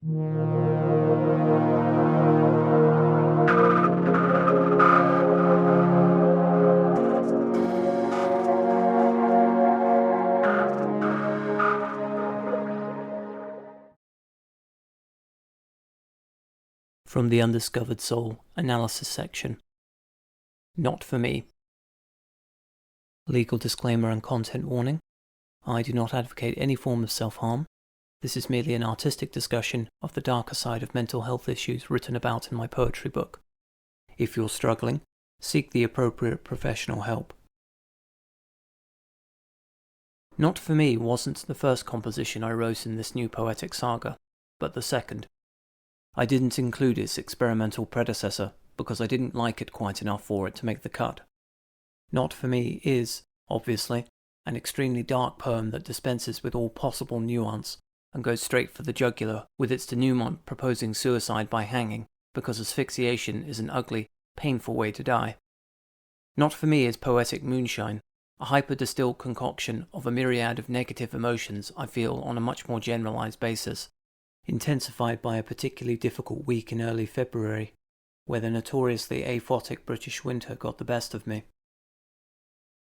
From the Undiscovered Soul analysis section. Not for me. Legal disclaimer and content warning. I do not advocate any form of self-harm. This is merely an artistic discussion of the darker side of mental health issues written about in my poetry book. If you're struggling, seek the appropriate professional help. Not for Me wasn't the first composition I wrote in this new poetic saga, but the second. I didn't include its experimental predecessor because I didn't like it quite enough for it to make the cut. Not for Me is, obviously, an extremely dark poem that dispenses with all possible nuance and goes straight for the jugular with its denouement proposing suicide by hanging because asphyxiation is an ugly, painful way to die. Not for Me is poetic moonshine, a hyper-distilled concoction of a myriad of negative emotions I feel on a much more generalized basis, intensified by a particularly difficult week in early February, where the notoriously aphotic British winter got the best of me.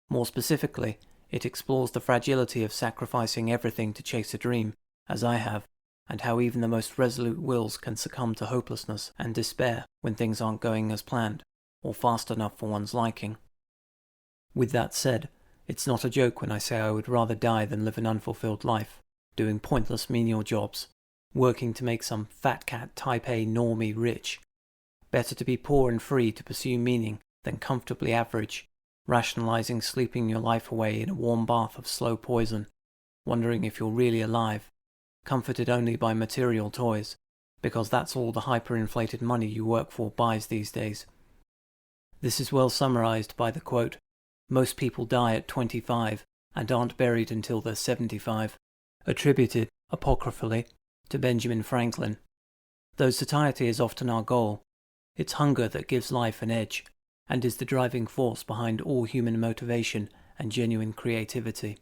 More specifically, it explores the fragility of sacrificing everything to chase a dream, as I have, and how even the most resolute wills can succumb to hopelessness and despair when things aren't going as planned, or fast enough for one's liking. With that said, it's not a joke when I say I would rather die than live an unfulfilled life, doing pointless menial jobs, working to make some fat cat type A normie rich. Better to be poor and free to pursue meaning than comfortably average, rationalizing sleeping your life away in a warm bath of slow poison, wondering if you're really alive, comforted only by material toys, because that's all the hyperinflated money you work for buys these days. This is well summarized by the quote, "Most people die at 25 and aren't buried until they're 75, attributed, apocryphally, to Benjamin Franklin. Though satiety is often our goal, it's hunger that gives life an edge, and is the driving force behind all human motivation and genuine creativity.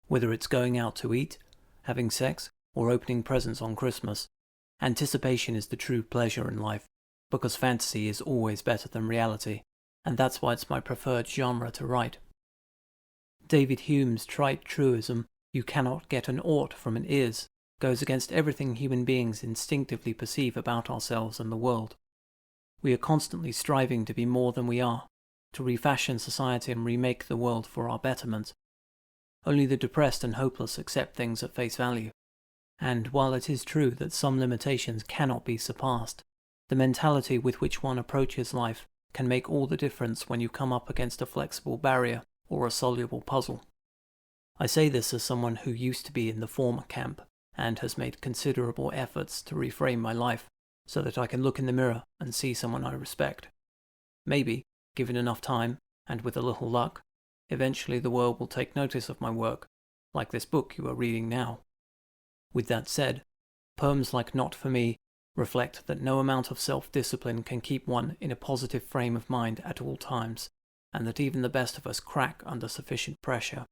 Whether it's going out to eat, having sex, or opening presents on Christmas, anticipation is the true pleasure in life, because fantasy is always better than reality, and that's why it's my preferred genre to write." David Hume's trite truism, "You cannot get an ought from an is," goes against everything human beings instinctively perceive about ourselves and the world. We are constantly striving to be more than we are, to refashion society and remake the world for our betterment. Only the depressed and hopeless accept things at face value. And while it is true that some limitations cannot be surpassed, the mentality with which one approaches life can make all the difference when you come up against a flexible barrier or a soluble puzzle. I say this as someone who used to be in the former camp, and has made considerable efforts to reframe my life so that I can look in the mirror and see someone I respect. Maybe, given enough time, and with a little luck, eventually the world will take notice of my work, like this book you are reading now. With that said, poems like Not for Me reflect that no amount of self-discipline can keep one in a positive frame of mind at all times, and that even the best of us crack under sufficient pressure.